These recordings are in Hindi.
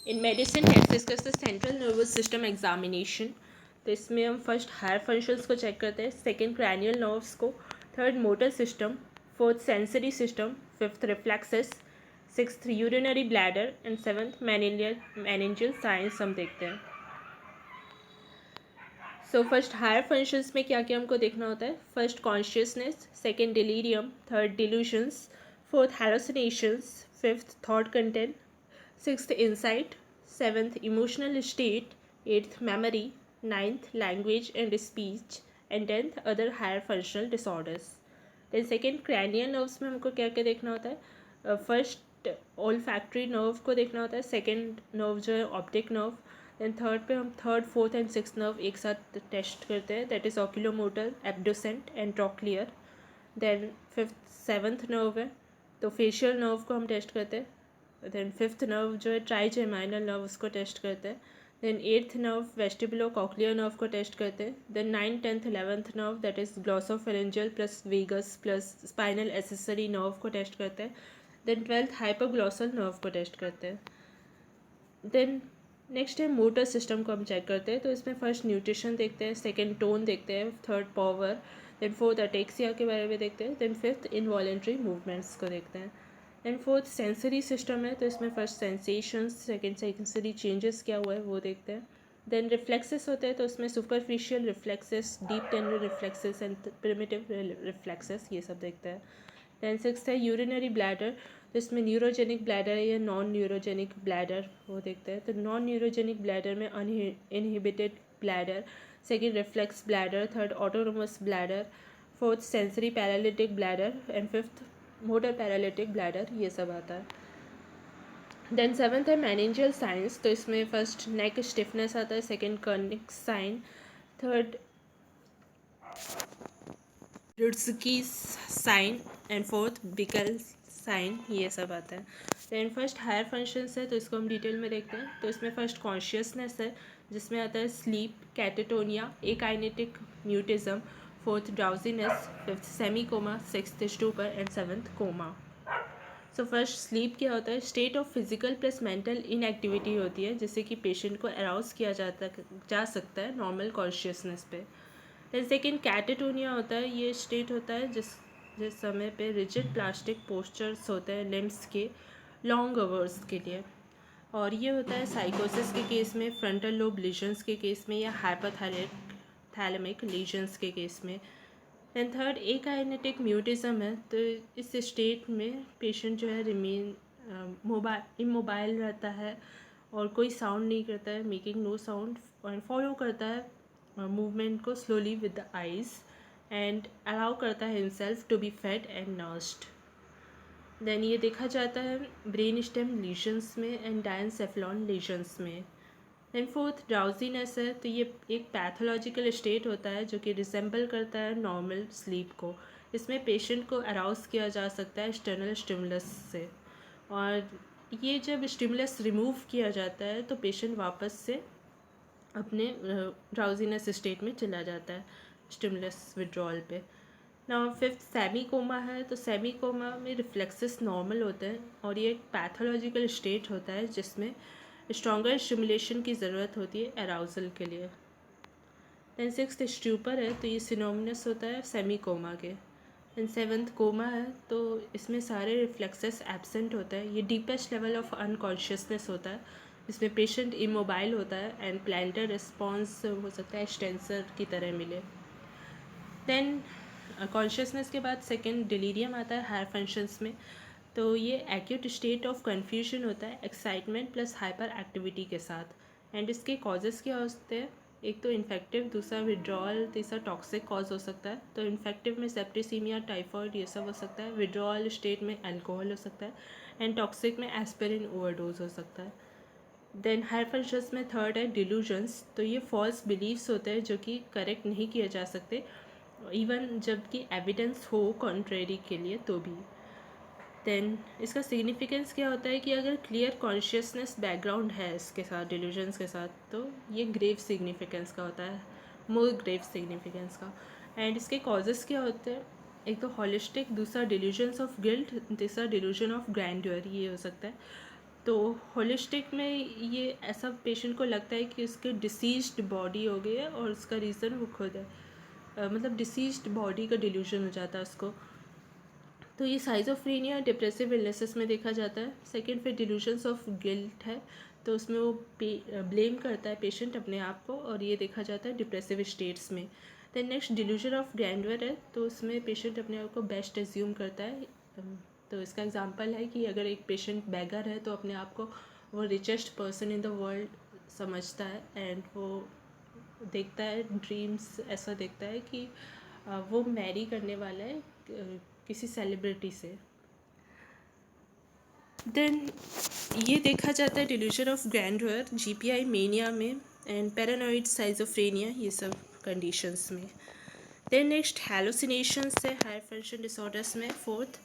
In medicine let's discuss the central nervous system examination. तो इसमें हम फर्स्ट हायर फंक्शंस को चेक करते हैं, सेकंड क्रैनियल नर्व्स को, third motor system, fourth sensory system, fifth reflexes, sixth urinary bladder and seventh meningeal science हम देखते हैं। सो फर्स्ट हायर फंक्शंस में क्या क्या हमको देखना होता है। First consciousness, second delirium, third delusions, fourth hallucinations, fifth thought content, sixth insight, seventh emotional state, eighth memory, ninth language and speech and tenth other higher functional disorders. Then second cranial nerves में हमको क्या क्या देखना होता है। फर्स्ट ऑल फैक्ट्री नर्व को देखना होता है, सेकेंड नर्व जो है ऑप्टिक नर्व, देन थर्ड पे हम third fourth and six nerve एक साथ टेस्ट करते हैं, that is oculomotor, abducent and trochlear. Then fifth seventh nerve है तो फेशियल नर्व को हम टेस्ट करते हैं। देन फिफ्थ नर्व जो है ट्राइजेमाइनल नर्व उसको टेस्ट करते हैं। Then eighth nerve vestibulocochlear nerve को टेस्ट करते हैं। Then 9th 10th 11th nerve that is glossopharyngeal plus vagus plus spinal accessory nerve को टेस्ट करते हैं। देन 12th हाइपोग्लॉसल नर्व को टेस्ट करते हैं। देन नेक्स्ट है मोटर सिस्टम को हम चेक करते हैं। तो इसमें फर्स्ट न्यूट्रिशन देखते हैं, सेकेंड टोन देखते हैं, third power, then fourth ataxia के बारे में देखते हैं, देन फिफ्थ इनवॉलेंट्री मूवमेंट्स को देखते हैं। एंड फोर्थ सेंसरी सिस्टम है तो इसमें first sensations, second sensory changes क्या हुआ है वो देखते हैं। देन रिफ्लेक्सेस होते हैं तो इसमें superficial reflexes, deep tender reflexes and primitive reflexes ये सब देखते हैं। देन सिक्स है यूरिनरी ब्लैडर, तो इसमें न्यूरोजेनिक ब्लैडर है या नॉन न्यूरोजेनिक ब्लैडर वो देखते हैं। तो नॉन न्यूरोजेनिक ब्लैडर में uninhibited bladder, second reflex bladder, third autonomous bladder, fourth sensory paralytic bladder and fifth motor paralytic bladder ये सब आता है। देन सेवन्थ है मैनेंजियल साइंस, तो इसमें फर्स्ट नेक स्टिफनेस आता है, second Kernig sign, third Brudzinski sign and fourth Bikele sign ये सब आता है। देन फर्स्ट हायर फंक्शंस है तो इसको हम डिटेल में देखते हैं। तो इसमें फर्स्ट कॉन्शियसनेस है जिसमें आता है sleep, catatonia, akinetic mutism, fourth drowsiness, fifth semi coma, sixth stupor and seventh coma. So first sleep क्या होता है, state of physical plus mental inactivity होती है जिससे कि पेशेंट को अराउज किया जा सकता है नॉर्मल कॉन्शियसनेस पे। देन सेकेंड कैटेटोनिया होता है, ये स्टेट होता है जिस समय पे रिजिड प्लास्टिक पोस्चर्स होते हैं लिम्स के लॉन्ग आवर्स के लिए, और ये होता है साइकोसिस के केस में, फ्रंटल लोब लीजन्स के केस में या हाइपोथैलेमिक लीजन्स के केस में। एंड थर्ड एकाइनेटिक म्यूटिज्म है, तो इस स्टेट में पेशेंट जो है रिमेन इमोबाइल रहता है और कोई साउंड नहीं करता है, मेकिंग नो साउंड, और फॉलो करता है मूवमेंट को slowly with the eyes and allow करता है himself to be fed and nursed. Then ये देखा जाता है ब्रेन स्टेम लीजन्स में एंड डायनसेफ्लॉन लीजन्स में। देन फोर्थ ड्राउजीनेस है, तो ये एक पैथोलॉजिकल स्टेट होता है जो कि रिसेंबल करता है नॉर्मल स्लीप को। इसमें पेशेंट को अराउज किया जा सकता है एक्सटर्नल स्टिमुलस से, और ये जब स्टिमुलस रिमूव किया जाता है तो पेशेंट वापस से अपने ड्राउजीनेस स्टेट में चला जाता है स्टिमुलस विड्रॉल पे। ना फिफ्थ सेमी कोमा है, तो सेमी कोमा में रिफ्लेक्सेस नॉर्मल होते हैं और ये एक पैथोलॉजिकल स्टेट होता है जिसमें स्ट्रॉन्गर स्टिमुलेशन की ज़रूरत होती है अराउजल के लिए। देन सिक्स्थ स्ट्यूपर है, तो ये सिनोमिनस होता है सेमी कोमा के। देन सेवन्थ कोमा है, तो इसमें सारे रिफ्लेक्सेस एब्सेंट होता है, ये डीपेस्ट लेवल ऑफ अनकॉन्शियसनेस होता है, इसमें पेशेंट इमोबाइल होता है एंड प्लांटर रिस्पॉन्स हो सकता है एक्सटेंसर की तरह मिले। देन कॉन्शियसनेस के बाद सेकेंड डिलीरियम आता है हायर फंक्शंस में, तो ये एक्यूट स्टेट ऑफ कन्फ्यूजन होता है एक्साइटमेंट प्लस हाइपर एक्टिविटी के साथ। एंड इसके कॉजेज़ क्या होते हैं, एक तो इन्फेक्टिव, दूसरा विड्रॉल, तीसरा टॉक्सिक कॉज हो सकता है। तो इन्फेक्टिव में सेप्टिसीमिया, टाइफॉइड ये सब हो सकता है, विड्रॉल स्टेट में अल्कोहल हो सकता है, एंड टॉक्सिक में एस्पिरिन ओवरडोज हो सकता है। देन हायर फंक्शंस में थर्ड है डिल्यूजन्स, तो ये फॉल्स बिलीव्स होते हैं जो कि करेक्ट नहीं किए जा सकते इवन जबकि एविडेंस हो कॉन्ट्रेरी के लिए तो भी। देन इसका सिग्निफिकेंस क्या होता है कि अगर क्लियर कॉन्शियसनेस बैकग्राउंड है इसके साथ डिल्यूजन्स के साथ, तो ये ग्रेव सिग्निफिकेंस का होता है, मोर ग्रेव सिग्निफिकेंस का। एंड इसके कॉजेज़ क्या होते हैं, एक तो हॉलिस्टिक, दूसरा डिल्यूजन्स ऑफ गिल्ट, तीसरा डिल्यूजन ऑफ ग्रैंड्योर ये हो सकता है। तो होलिस्टिक में ये ऐसा पेशेंट को लगता है कि उसके डिसीज्ड बॉडी हो गई है और उसका रीज़न वो खुद है, मतलब डिसीज्ड बॉडी का डिल्यूजन हो जाता है उसको। तो ये साइज़ोफ्रेनिया डिप्रेसिव इलनेसेस में देखा जाता है। सेकंड फिर डिल्यूजन्स ऑफ गिल्ट है, तो उसमें वो ब्लेम करता है पेशेंट अपने आप को, और ये देखा जाता है डिप्रेसिव स्टेट्स में। देन नेक्स्ट डिल्यूजन ऑफ ग्रैंडवर है, तो उसमें पेशेंट अपने आप को बेस्ट एज्यूम करता है। तो इसका एग्जांपल है कि अगर एक पेशेंट बैगर है तो अपने आप को वो richest person in the world समझता है, एंड वो देखता है ड्रीम्स ऐसा देखता है कि वो मैरी करने वाला है किसी सेलिब्रिटी से। देन ये देखा जाता है डिल्यूजन ऑफ ग्रैंडवर जीपीआई मेनिया में एंड पैरानॉइड साइजोफ्रेनिया, ये सब कंडीशंस में। देन नेक्स्ट हैलुसिनेशंस है हायर फंक्शन डिसऑर्डर्स में फोर्थ।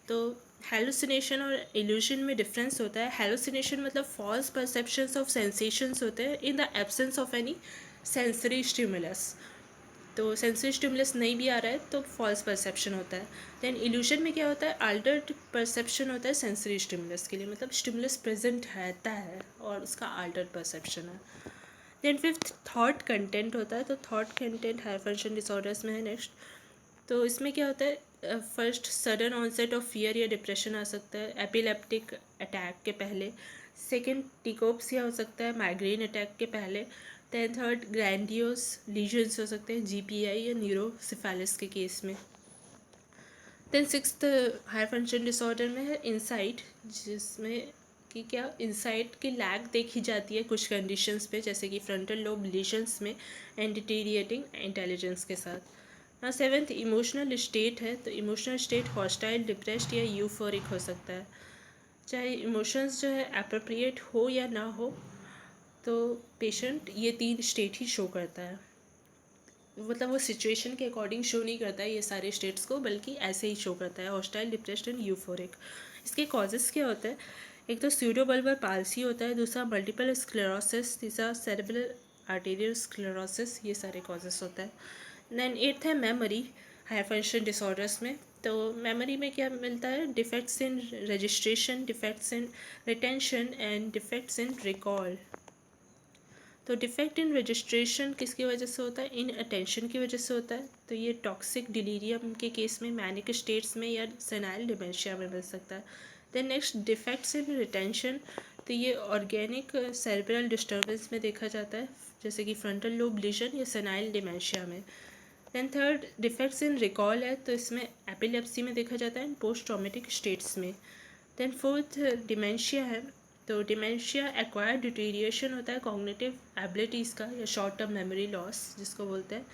तो हैलुसिनेशन और इल्यूजन में डिफरेंस होता है। हैलुसिनेशन मतलब फॉल्स परसेप्शंस ऑफ सेंसेशंस होते हैं in the absence of any sensory stimulus. तो सेंसरी स्टिमुलस नहीं भी आ रहा है तो फॉल्स परसेप्शन होता है। देन इल्यूजन में क्या होता है, अल्टर्ड परसेप्शन होता है सेंसरी स्टिमुलस के लिए, मतलब स्टिमुलस प्रेजेंट रहता है और उसका अल्टर्ड परसेप्शन है। देन फिफ्थ थॉट कंटेंट होता है, तो thought content higher function disorders में है नेक्स्ट। तो इसमें क्या होता है, first sudden onset of fear या डिप्रेशन आ सकता है एपिलेप्टिक अटैक के पहले। सेकेंड टिकोप्सिया हो सकता है माइग्रेन अटैक के पहले। देन थर्ड ग्रैंडियोस लीजन्स हो सकते हैं जीपीआई या न्यूरोसिफेलिस के केस में। Then sixth higher function disorder में है इंसाइट, जिसमें कि क्या इंसाइट की लैग देखी जाती है कुछ कंडीशंस पे, जैसे कि फ्रंटल लोब लीजन्स में एंड डिटेरिएटिंग इंटेलिजेंस के साथ। सेवेंथ इमोशनल स्टेट है, तो इमोशनल स्टेट हॉस्टाइल डिप्रेस्ड या यूफोरिक हो सकता है। चाहे इमोशंस जो है अप्रोप्रिएट हो या ना हो, तो पेशेंट ये तीन स्टेट ही शो करता है, मतलब वो सिचुएशन के अकॉर्डिंग शो नहीं करता है ये सारे स्टेट्स को, बल्कि ऐसे ही शो करता है हॉस्टाइल डिप्रेस्ड एंड यूफोरिक। इसके कॉजेज़ क्या होते हैं, एक तो स्यूडोबल्बर पाल्सी होता है, दूसरा मल्टीपल स्क्लेरोसिस, तीसरा सेरेब्रल आर्टेरियल स्क्लेरोसिस, ये सारे कॉजेस होता है। देन एट्थ है मेमोरी हायर फंक्शन डिसऑर्डर्स में। तो मेमोरी में क्या मिलता है, defects in registration, defects in retention and defects in recall. तो डिफेक्ट इन रजिस्ट्रेशन किसकी वजह से होता है, इन अटेंशन की वजह से होता है। तो ये टॉक्सिक डिलीरियम के केस में, मैनिक स्टेट्स में या सेनाइल डिमेंशिया में मिल सकता है। Then next defects in retention, तो ये ऑर्गेनिक सेरेब्रल डिस्टर्बेंस में देखा जाता है, जैसे कि फ्रंटल लोब लीजन या सेनाइल डिमेंशिया में। Then third defects in recall है, तो इसमें एपिलेप्सी में देखा जाता है, पोस्ट ट्रॉमेटिक स्टेट्स में। देन फोर्थ डिमेंशिया है, तो डिमेंशिया एक्वायर्ड डिटीरिएशन होता है कॉग्निटिव एबिलिटीज़ का, या शॉर्ट टर्म मेमोरी लॉस जिसको बोलते हैं।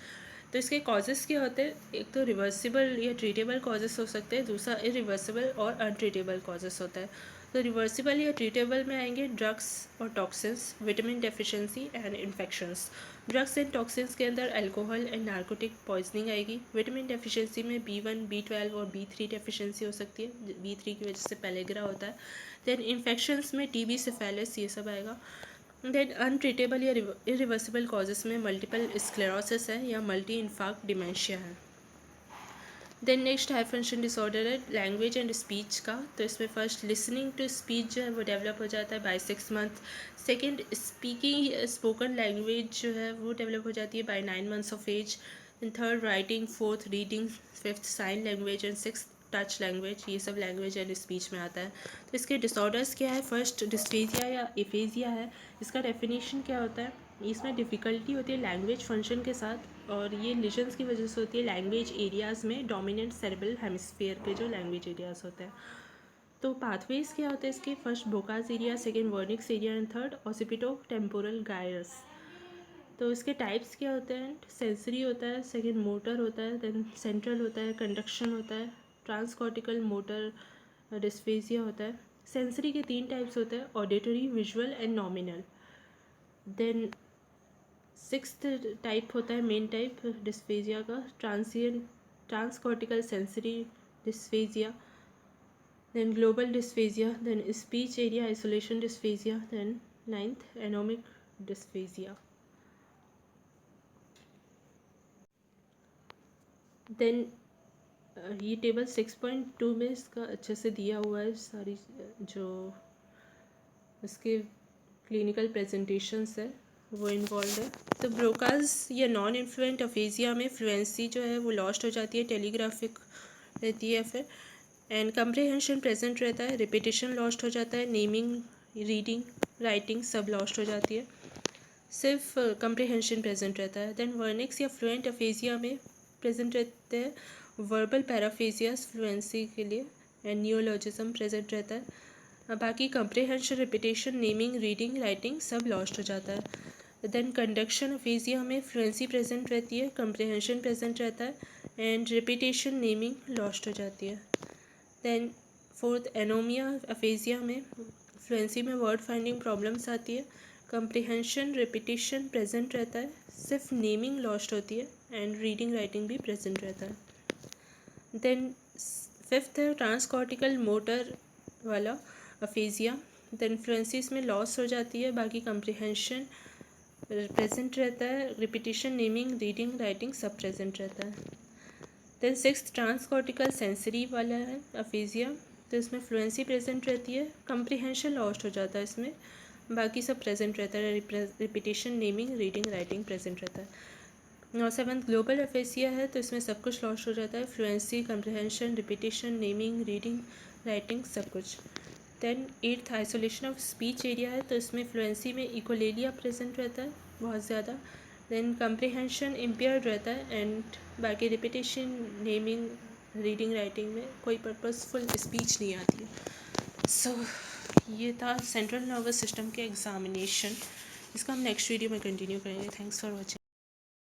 तो इसके कॉजेज़ क्या होते हैं, एक तो रिवर्सिबल या ट्रीटेबल कॉजेज़ हो सकते हैं, दूसरा इरिवर्सिबल और अनट्रीटेबल कॉजेज़ होता है। तो रिवर्सिबल या ट्रीटेबल में आएंगे ड्रग्स और toxins, vitamin deficiency and infections. Drugs and toxins के अंदर अल्कोहल एंड नार्कोटिक पॉइजनिंग आएगी। विटामिन डेफिशिएंसी में B1, B12 और B3 डेफिशिएंसी हो सकती है, B3 की वजह से पेलेग्रा होता है। देन इन्फेक्शंस में TB, सिफेलिस, ये सब आएगा। देन अनट्रीटेबल या इरिवर्सिबल कॉजेज़ में मल्टीपल स्क्लेरोसिस है या मल्टी इन्फार्क्ट डिमेंशिया है। Then next high function disorder है लैंग्वेज एंड स्पीच का। तो इसमें फर्स्ट लिसनिंग टू स्पीच जो है वो डेवलप हो जाता है by 6 month. Second speaking spoken language जो है वो डेवलप हो जाती है by 9 months of age. And third writing, fourth reading, fifth sign language and six touch language, ये सब लैंग्वेज एंड स्पीच में आता है। तो इसके डिसऑर्डर्स क्या है, फर्स्ट डिस्फेजिया या एफेजिया है। इसका डेफिनेशन क्या होता है, इसमें डिफ़िकल्टी होती है लैंग्वेज फंक्शन के साथ, और ये लीजन्स की वजह से होती है लैंग्वेज एरियाज़ में डोमिनेंट सेरेब्रल हेमिस्फीयर पे जो लैंग्वेज एरियाज़ होते हैं। तो पाथवेज क्या होते हैं इसके, first Broca's area, second Wernicke's area and third occipitotemporal gyrus. तो इसके टाइप्स क्या होते हैं, सेंसरी होता है, सेकेंड मोटर होता है, देन सेंट्रल होता है, कंडक्शन होता है, ट्रांसकॉर्टिकल मोटर डिस्फेजिया होता है। सेंसरी के 3 टाइप्स होते हैं, auditory, visual and nominal. Then sixth type होता है मेन टाइप डिस्फेजिया का, transcortical sensory dysphasia, then global dysphasia, then speech area isolation dysphasia, then ninth anomic dysphasia. Then ये टेबल 6.2 में इसका अच्छे से दिया हुआ है सारी जो उसके क्लिनिकल प्रेजेंटेशंस है वो इन्वॉल्व है। तो ब्रोकास या नॉन इन्फ्लुएंट अफेजिया में फ्लुएंसी जो है वो लॉस्ट हो जाती है, टेलीग्राफिक रहती है फिर, एंड कम्प्रीहेंशन प्रेजेंट रहता है, रिपीटिशन लॉस्ट हो जाता है, नेमिंग, रीडिंग, राइटिंग सब लॉस्ट हो जाती है, सिर्फ कम्प्रीहेंशन प्रेजेंट रहता है। देन वर्निक्स या फ्लुएंट अफेजिया में प्रेजेंट रहते हैं वर्बल पैराफेजियास फ्लुएंसी के लिए, एंड नियोलॉजिज्म प्रेजेंट रहता है। बाकी comprehension, repetition, naming, reading, writing सब लॉस्ट हो जाता है। देन कंडक्शन अफेजिया में फ्लुएंसी प्रेजेंट रहती है, कम्प्रीहेंशन प्रेजेंट रहता है, एंड रिपीटेशन, नेमिंग लॉस्ट हो जाती है। देन फोर्थ एनोमिया अफेजिया में फ्लुएंसी में वर्ड फाइंडिंग प्रॉब्लम्स आती है, कम्प्रीहेंशन, रिपीटेशन प्रेजेंट रहता है, सिर्फ नेमिंग लॉस्ट होती है, एंड रीडिंग, राइटिंग भी प्रेजेंट रहता है। देन फिफ्थ है ट्रांसकॉर्टिकल मोटर वाला अफेजिया। देन फ्लुएंसी इसमें लॉस हो जाती है, बाकी कम्प्रीहेंशन प्रेजेंट रहता है, रिपीटेशन, नेमिंग, रीडिंग, राइटिंग सब प्रेजेंट रहता है। देन सिक्स्थ ट्रांसकॉर्टिकल सेंसरी वाला है अफेजिया, तो इसमें फ्लुएंसी प्रेजेंट रहती है, कम्प्रीहेंशन लॉस्ट हो जाता है इसमें, बाकी सब प्रेजेंट रहता है, repetition, naming, reading, writing present रहता है। और सेवंथ ग्लोबल अफेसिया है, तो इसमें सब कुछ लॉस्ट हो जाता है, fluency, comprehension, repetition, naming, reading, writing सब कुछ। Then eighth isolation of speech area है, तो इसमें फ्लुएंसी में इकोलेलिया प्रेजेंट रहता है बहुत ज़्यादा, देन कम्प्रीहेंशन इम्पेयर्ड रहता है, एंड बाकी रिपीटेशन, नेमिंग, रीडिंग, राइटिंग में कोई पर्पसफुल स्पीच नहीं आती है। सो ये था सेंट्रल नर्वस सिस्टम के एग्जामिनेशन, इसका हम नेक्स्ट वीडियो में कंटिन्यू करेंगे। Thanks for watching.